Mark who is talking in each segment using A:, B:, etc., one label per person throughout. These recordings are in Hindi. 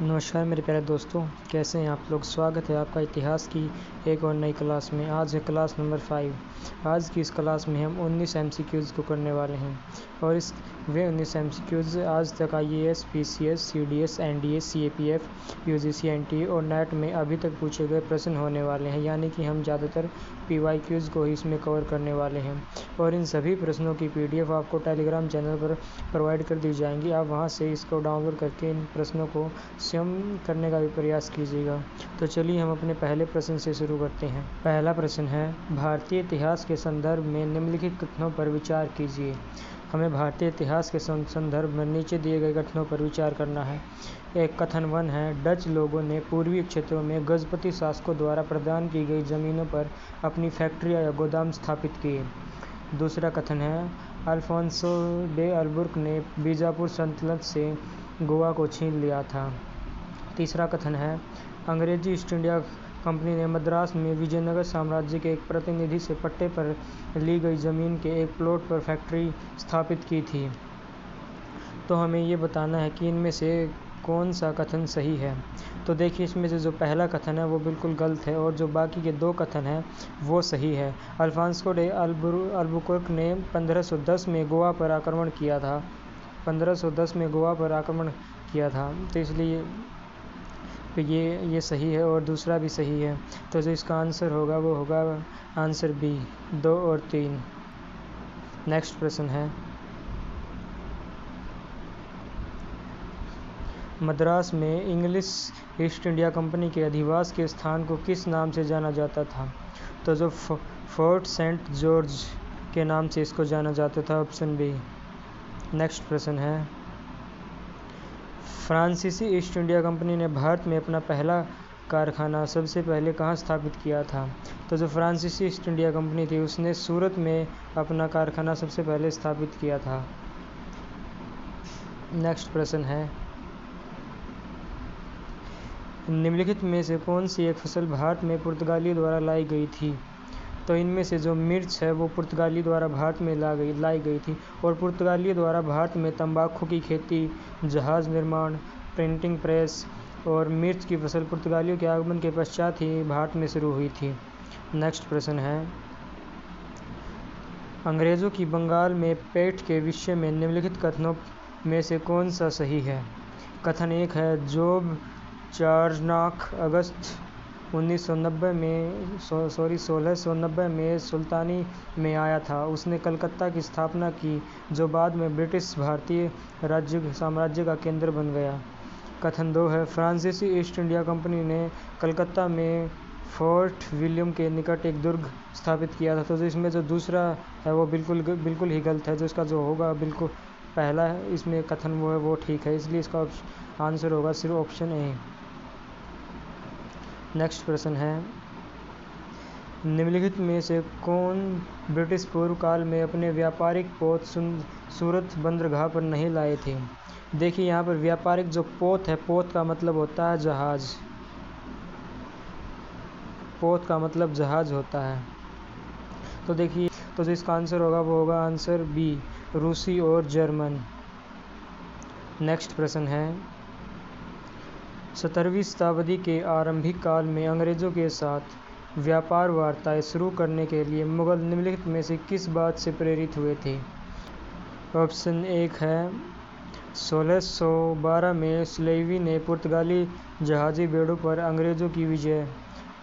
A: नमस्कार मेरे प्यारे दोस्तों, कैसे हैं आप लोग। स्वागत है आपका इतिहास की एक और नई क्लास में। आज है क्लास नंबर 5। आज की इस क्लास में हम 19 एमसीक्यूज़ को करने वाले हैं और वे 19 एमसीक्यूज़ आज तक IAS, PCS, CDS, NDA, CAPF, UGC, NTA और नेट में अभी तक पूछे गए प्रश्न होने वाले हैं। यानी कि हम ज़्यादातर पीवाईक्यूज़ को ही इसमें कवर करने वाले हैं और इन सभी प्रश्नों की पीडीएफ आपको टेलीग्राम चैनल पर प्रोवाइड कर दी जाएंगी। आप वहां से इसको डाउनलोड करके इन प्रश्नों को स्वयं करने का भी प्रयास कीजिएगा। तो चलिए हम अपने पहले प्रश्न से शुरू करते हैं। पहला प्रश्न है, भारतीय इतिहास के संदर्भ में निम्नलिखित कथनों पर विचार कीजिए। हमें भारतीय इतिहास के संदर्भ में नीचे दिए गए कथनों पर विचार करना है। एक कथन 1 है, डच लोगों ने पूर्वी क्षेत्रों में गजपति शासकों द्वारा प्रदान की गई जमीनों पर अपनी फैक्ट्रियां या गोदाम स्थापित किए। दूसरा कथन है, अल्फोंसो डे अल्बुर्क ने बीजापुर सल्तनत से गोवा को छीन लिया था। तीसरा कथन है, अंग्रेजी ईस्ट इंडिया कंपनी ने मद्रास में विजयनगर साम्राज्य के एक प्रतिनिधि से पट्टे पर ली गई जमीन के एक प्लॉट पर फैक्ट्री स्थापित की थी। तो हमें ये बताना है कि इनमें से कौन सा कथन सही है। तो देखिए, इसमें से जो पहला कथन है वो बिल्कुल गलत है और जो बाकी के दो कथन हैं वो सही है। अल्फांसो डे अल्बुकर्क ने 1510 में गोवा पर आक्रमण किया था। 1510 में गोवा पर आक्रमण किया था, तो इसलिए ये सही है और दूसरा भी सही है। तो जो इसका आंसर होगा वो होगा आंसर बी, 2 और 3। नेक्स्ट प्रश्न है, मद्रास में इंग्लिश ईस्ट इंडिया कंपनी के अधिवास के स्थान को किस नाम से जाना जाता था। तो जो फोर्ट सेंट जॉर्ज के नाम से इसको जाना जाता था, ऑप्शन बी। नेक्स्ट प्रश्न है, फ्रांसीसी ईस्ट इंडिया कंपनी ने भारत में अपना पहला कारखाना सबसे पहले कहाँ स्थापित किया था। तो जो फ्रांसीसी ईस्ट इंडिया कंपनी थी उसने सूरत में अपना कारखाना सबसे पहले स्थापित किया था। नेक्स्ट प्रश्न है, निम्नलिखित में से कौन सी एक फसल भारत में पुर्तगालियों द्वारा लाई गई थी। तो इनमें से जो मिर्च है वो पुर्तगाली द्वारा भारत में लाई गई थी और पुर्तगालियों द्वारा भारत में तंबाकू की खेती, जहाज़ निर्माण, प्रिंटिंग प्रेस और मिर्च की फसल पुर्तगालियों के आगमन के पश्चात ही भारत में शुरू हुई थी। नेक्स्ट प्रश्न है, अंग्रेज़ों की बंगाल में पेठ के विषय में निम्नलिखित कथनों में से कौन सा सही है। कथन 1 है, जॉब चार्नॉक अगस्त 1690 में सुल्तानी में आया था। उसने कलकत्ता की स्थापना की जो बाद में ब्रिटिश भारतीय साम्राज्य का केंद्र बन गया। कथन 2 है, फ्रांसीसी ईस्ट इंडिया कंपनी ने कलकत्ता में फोर्ट विलियम के निकट एक दुर्ग स्थापित किया था। तो इसमें जो दूसरा है वो बिल्कुल ही गलत है। जो इसका जो होगा बिल्कुल पहला है, इसमें कथन वो है वो ठीक है, इसलिए इसका आंसर होगा सिर्फ ऑप्शन ए। नेक्स्ट प्रश्न है, निम्नलिखित में से कौन ब्रिटिश पूर्व काल में अपने व्यापारिक पोत सूरत बंदरगाह पर नहीं लाए थे। देखिए, यहाँ पर व्यापारिक जो पोत है, पोत का मतलब होता है जहाज़। पोत का मतलब जहाज़ होता है। तो देखिए, तो जो इसका आंसर होगा वो होगा आंसर बी, रूसी और जर्मन। नेक्स्ट प्रश्न है, 17वीं शताब्दी के आरंभिक काल में अंग्रेज़ों के साथ व्यापार वार्ताएं शुरू करने के लिए मुगल निम्नलिखित में से किस बात से प्रेरित हुए थे। ऑप्शन 1 है, 1612 में स्लेवी ने पुर्तगाली जहाज़ी बेड़ों पर अंग्रेज़ों की विजय।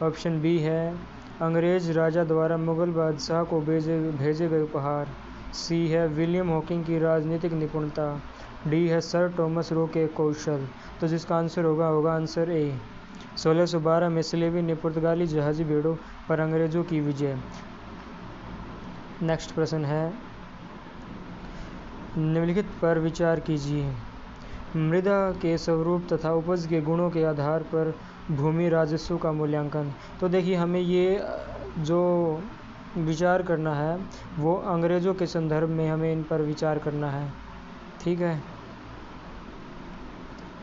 A: ऑप्शन बी है, अंग्रेज़ राजा द्वारा मुगल बादशाह को भेजे गए उपहार। सी है, विलियम हॉकिंग की राजनीतिक निपुणता। डी है, सर टॉमस रो के कौशल। तो जिसका आंसर होगा आंसर ए, 1612 में स्लेवी ने पुर्तगाली जहाज़ी बेड़ों पर अंग्रेज़ों की विजय। नेक्स्ट प्रश्न है, निम्नलिखित पर विचार कीजिए। मृदा के स्वरूप तथा उपज के गुणों के आधार पर भूमि राजस्व का मूल्यांकन। तो देखिए, हमें ये जो विचार करना है वो अंग्रेज़ों के संदर्भ में हमें इन पर विचार करना है। ठीक है,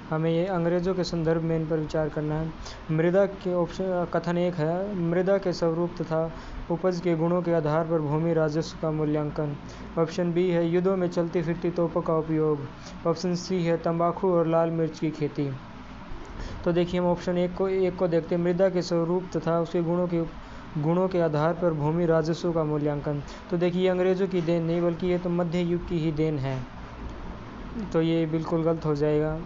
A: हमें ये अंग्रेज़ों के संदर्भ में इन पर विचार करना है। मृदा के ऑप्शन कथन 1 है, मृदा के स्वरूप तथा उपज के गुणों के आधार पर भूमि राजस्व का मूल्यांकन। ऑप्शन बी है, युद्धों में चलती फिरती तोपों का उपयोग। ऑप्शन सी है, तंबाकू और लाल मिर्च की खेती। तो देखिए हम ऑप्शन एक को देखते हैं, मृदा के स्वरूप तथा उसके गुणों के आधार पर भूमि राजस्व का मूल्यांकन। तो देखिए ये अंग्रेज़ों की देन नहीं बल्कि ये तो मध्य युग की ही देन है, तो ये बिल्कुल गलत हो जाएगा।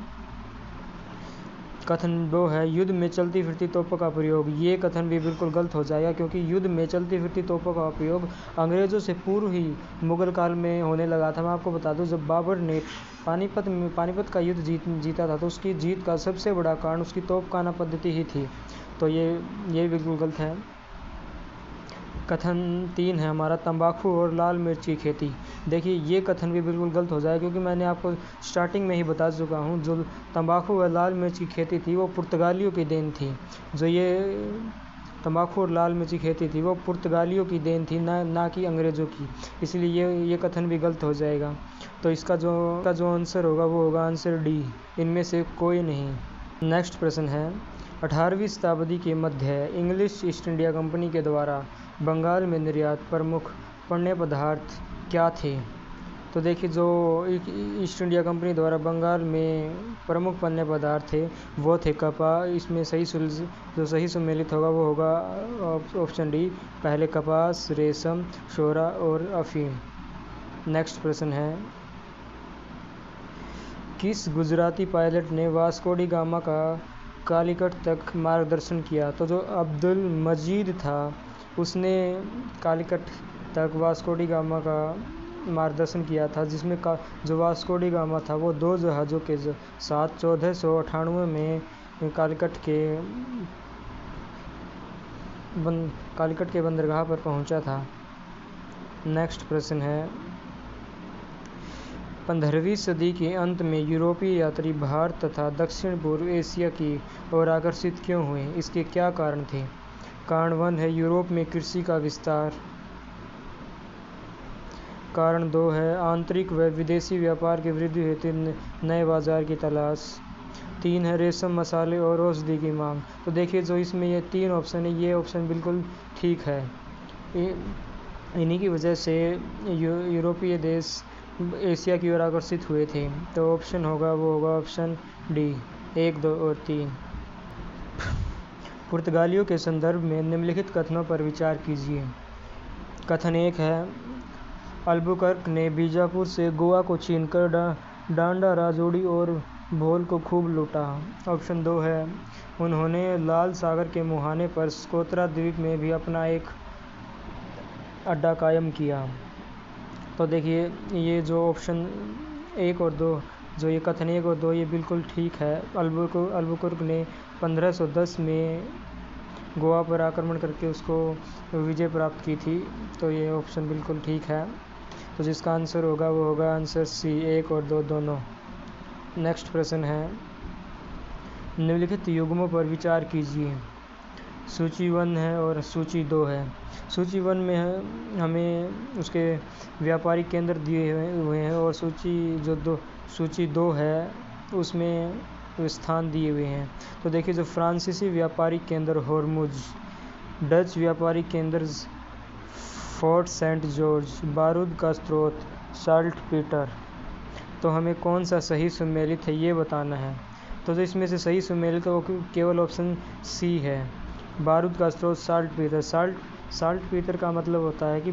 A: कथन 2 है, युद्ध में चलती फिरती तोपों का प्रयोग। ये कथन भी बिल्कुल गलत हो जाएगा, क्योंकि युद्ध में चलती फिरती तोपों का उपयोग अंग्रेज़ों से पूर्व ही मुग़ल काल में होने लगा था। मैं आपको बता दूं, जब बाबर ने पानीपत का युद्ध जीता था, तो उसकी जीत का सबसे बड़ा कारण उसकी तोपखाना पद्धति ही थी। तो ये बिल्कुल गलत है। कथन 3 है हमारा, तंबाकू और लाल मिर्च की खेती। देखिए ये कथन भी बिल्कुल गलत हो जाएगा, क्योंकि मैंने आपको स्टार्टिंग में ही बता चुका हूँ, जो तंबाकू और लाल मिर्च की खेती थी वो पुर्तगालियों की देन थी। जो ये तंबाकू और लाल मिर्च की खेती थी वो पुर्तगालियों की देन थी, ना कि अंग्रेज़ों की। इसलिए ये कथन भी गलत हो जाएगा। तो इसका जो आंसर होगा वो होगा आंसर डी, इनमें से कोई नहीं। नेक्स्ट प्रश्न है, 18वीं शताब्दी के मध्य इंग्लिश ईस्ट इंडिया कंपनी के द्वारा बंगाल में निर्यात प्रमुख पण्य पदार्थ क्या थे? तो देखिए जो ईस्ट इंडिया कंपनी द्वारा बंगाल में प्रमुख पण्य पदार्थ थे वो थे कपास। इसमें जो सही सम्मिलित होगा वो होगा ऑप्शन डी, पहले कपास, रेशम, शोरा और अफीम। नेक्स्ट प्रश्न है, किस गुजराती पायलट ने वास्को डी गामा का कालीकट तक मार्गदर्शन किया? तो जो अब्दुल मजीद था उसने कालीकट तक वास्को डी गामा का मार्गदर्शन किया था, जिसमें जो वास्को डी गामा था वो 2 जहाज़ों के साथ 1498 में कालीकट के बंदरगाह पर पहुंचा था। नेक्स्ट प्रश्न है, 15वीं सदी के अंत में यूरोपीय यात्री भारत तथा दक्षिण पूर्व एशिया की ओर आकर्षित क्यों हुए? इसके क्या कारण थे? कारण 1 है यूरोप में कृषि का विस्तार। कारण 2 है आंतरिक व विदेशी व्यापार की वृद्धि हेतु नए बाजार की तलाश। 3 है रेशम, मसाले और औषधि की मांग। तो देखिए जो इसमें ये 3 ऑप्शन है, ये ऑप्शन बिल्कुल ठीक है। इन्हीं की वजह से यूरोपीय देश एशिया की ओर आकर्षित हुए थे। तो ऑप्शन होगा वो होगा ऑप्शन डी, 1, 2 और 3। पुर्तगालियों के संदर्भ में निम्नलिखित कथनों पर विचार कीजिए। कथन 1 है, अल्बुकर्क ने बीजापुर से गोवा को छीनकर डांडा, राजौरी और भोल को खूब लूटा। ऑप्शन 2 है, उन्होंने लाल सागर के मुहाने पर स्कोत्रा द्वीप में भी अपना एक अड्डा कायम किया। तो देखिए ये जो ऑप्शन 1 और 2, जो ये कथन 1 और 2 ये बिल्कुल ठीक है। अल्बुकर्क ने 1510 में गोवा पर आक्रमण करके उसको विजय प्राप्त की थी। तो ये ऑप्शन बिल्कुल ठीक है। तो जिसका आंसर होगा वो होगा आंसर सी, 1 और 2 दोनों। नेक्स्ट प्रश्न है, निम्नलिखित युग्मों पर विचार कीजिए। सूची 1 है और सूची 2 है। सूची 1 में हमें उसके व्यापारिक केंद्र दिए हुए हैं, और सूची 2 है उसमें स्थान दिए हुए हैं। तो देखिए जो फ्रांसीसी व्यापारिक केंद्र होर्मुज, डच व्यापारिक केंद्र फोर्ट सेंट जॉर्ज, बारूद का स्रोत साल्ट पीटर। तो हमें कौन सा सही सम्मिलित है ये बताना है। तो जो इसमें से सही सम्मिलित है वो केवल ऑप्शन सी है, बारूद का स्रोत साल्ट पीटर। साल्ट पीटर का मतलब होता है कि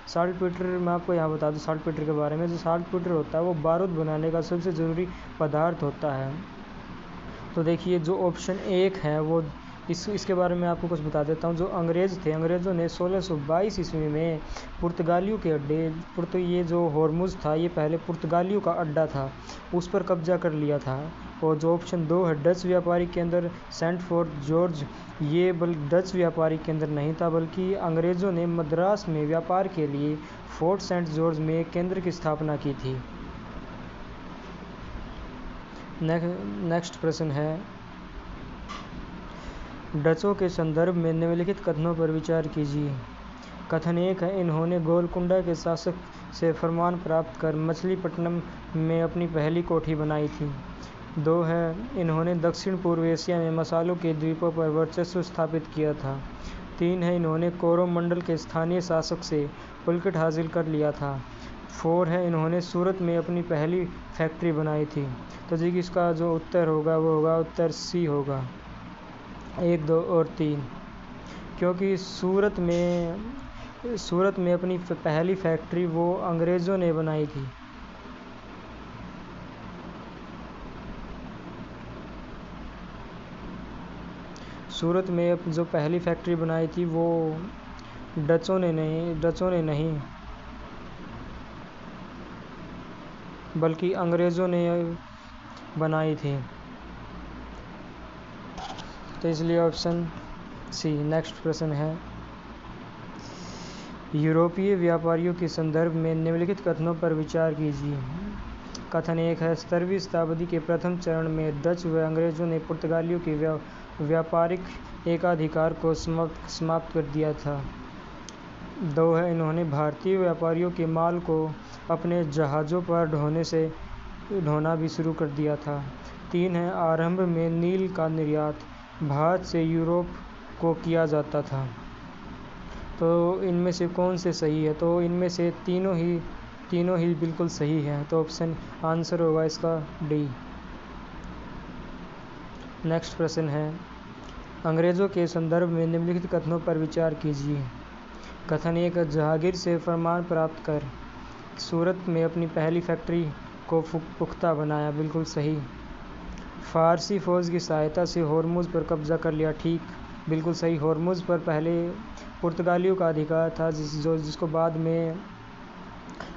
A: साल्ट पीटर, मैं आपको यहाँ बता दूँ साल्ट पीटर के बारे में। जो साल्ट पीटर होता है वो बारूद बनाने का सबसे ज़रूरी पदार्थ होता है। तो देखिए जो ऑप्शन 1 है वो इसके बारे में आपको कुछ बता देता हूँ। जो अंग्रेज़ों ने 1622 ईस्वी में पुर्तगालियों के अड्डे, ये जो होर्मुज था ये पहले पुर्तगालियों का अड्डा था, उस पर कब्जा कर लिया था। और जो ऑप्शन 2 है डच व्यापारिक केंद्र सेंट फोर्ट जॉर्ज, ये डच व्यापारिक केंद्र नहीं था, बल्कि अंग्रेज़ों ने मद्रास में व्यापार के लिए फोर्ट सेंट जॉर्ज में एक केंद्र की स्थापना की थी। नेक्स्ट प्रश्न है, डचों के संदर्भ में निम्नलिखित कथनों पर विचार कीजिए। कथन 1 है, इन्होंने गोलकुंडा के शासक से फरमान प्राप्त कर मछलीपट्टनम में अपनी पहली कोठी बनाई थी। 2 है, इन्होंने दक्षिण पूर्व एशिया में मसालों के द्वीपों पर वर्चस्व स्थापित किया था। 3 है, इन्होंने कोरोमंडल के स्थानीय शासक से पुलकित हासिल कर लिया था। 4 है, इन्होंने सूरत में अपनी पहली फैक्ट्री बनाई थी। तो जी इसका जो उत्तर होगा वो होगा उत्तर सी होगा, 1, 2 और 3। क्योंकि सूरत में अपनी पहली फैक्ट्री वो अंग्रेज़ों ने बनाई थी। सूरत में जो पहली फैक्ट्री बनाई थी वो डचों ने नहीं बल्कि अंग्रेज़ों ने बनाई थी। तो इसलिए ऑप्शन सी। नेक्स्ट प्रश्न है, यूरोपीय व्यापारियों के संदर्भ में निम्नलिखित कथनों पर विचार कीजिए। कथन 1 है, 17वीं शताब्दी के प्रथम चरण में डच व अंग्रेज़ों ने पुर्तगालियों के व्यापारिक एकाधिकार को समाप्त कर दिया था। 2 है, इन्होंने भारतीय व्यापारियों के माल को अपने जहाज़ों पर ढोना भी शुरू कर दिया था। 3 है, आरंभ में नील का निर्यात भारत से यूरोप को किया जाता था। तो इनमें से कौन से सही है? तो इनमें से तीनों ही बिल्कुल सही है। तो ऑप्शन आंसर होगा इसका डी। नेक्स्ट प्रश्न है, अंग्रेज़ों के संदर्भ में निम्नलिखित कथनों पर विचार कीजिए। कथन 1, जहांगीर से फरमान प्राप्त कर सूरत में अपनी पहली फैक्ट्री को पुख्ता बनाया, बिल्कुल सही। फ़ारसी फ़ौज की सहायता से होर्मुज़ पर कब्जा कर लिया, ठीक, बिल्कुल सही। होर्मुज़ पर पहले पुर्तगालियों का अधिकार था, जिसको बाद में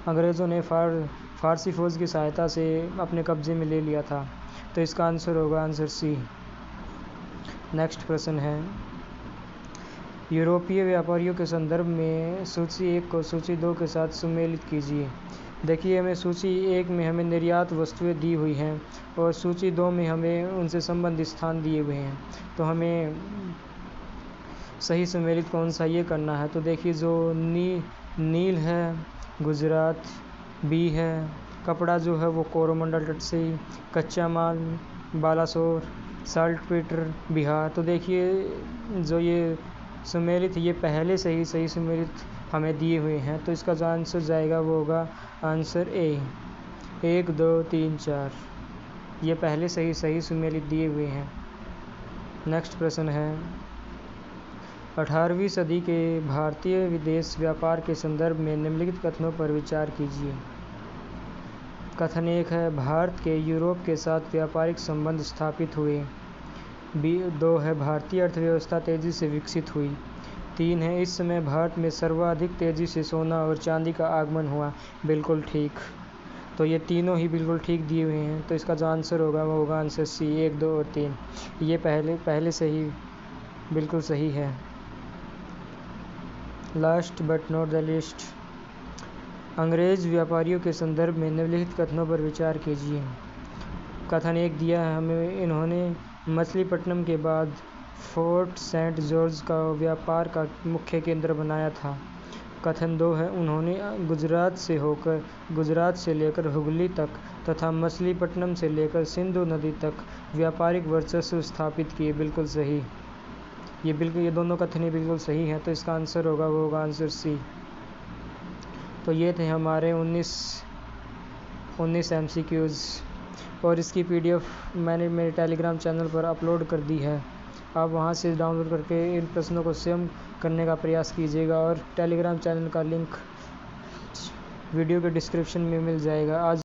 A: अंग्रेज़ों ने फ़ारसी फ़ौज की सहायता से अपने कब्ज़े में ले लिया था। तो इसका आंसर होगा आंसर सी। नेक्स्ट प्रश्न है, यूरोपीय व्यापारियों के संदर्भ में सूची 1 को सूची 2 के साथ सुमेलित कीजिए। देखिए, हमें सूची 1 में हमें निर्यात वस्तुएं दी हुई हैं और सूची 2 में हमें उनसे संबंधित स्थान दिए हुए हैं। तो हमें सही सम्मिलित कौन सा ये करना है। तो देखिए, जो नील है गुजरात, बी है कपड़ा जो है वो कोरोमंडल तट से, कच्चा माल बालासोर, साल्टपेटर बिहार। तो देखिए, जो ये सम्मिलित ये पहले से ही सही सम्मिलित हमें दिए हुए हैं। तो इसका जो आंसर जाएगा वो होगा आंसर ए, 1, 2, 3, 4, ये पहले से ही सही सम्मिलित दिए हुए हैं। नेक्स्ट प्रश्न है, 18वीं सदी के भारतीय विदेश व्यापार के संदर्भ में निम्नलिखित कथनों पर विचार कीजिए। कथन 1 है, भारत के यूरोप के साथ व्यापारिक संबंध स्थापित हुए। 2 है, भारतीय अर्थव्यवस्था तेज़ी से विकसित हुई। 3 है, इस समय भारत में सर्वाधिक तेज़ी से सोना और चांदी का आगमन हुआ, बिल्कुल ठीक। तो ये तीनों ही बिल्कुल ठीक दिए हुए हैं। तो इसका जो आंसर होगा वो होगा आंसर सी, 1, 2 और 3, ये पहले से ही बिल्कुल सही है। Last but not the least, अंग्रेज़ व्यापारियों के संदर्भ में निम्नलिखित कथनों पर विचार कीजिए। कथन 1 दिया है हमें, इन्होंने मछलीपट्टनम के बाद फोर्ट सेंट जॉर्ज का व्यापार का मुख्य केंद्र बनाया था। कथन 2 है, उन्होंने गुजरात से लेकर हुगली तक तथा मछलीपट्टनम से लेकर सिंधु नदी तक व्यापारिक वर्चस्व स्थापित किए, बिल्कुल सही। ये दोनों कथन बिल्कुल सही हैं। तो इसका आंसर होगा वो होगा आंसर सी। तो ये थे हमारे 19 MCQs और इसकी PDF मैंने मेरे टेलीग्राम चैनल पर अपलोड कर दी है। आप वहां से डाउनलोड करके इन प्रश्नों को स्वयं करने का प्रयास कीजिएगा और टेलीग्राम चैनल का लिंक वीडियो के डिस्क्रिप्शन में मिल जाएगा। आज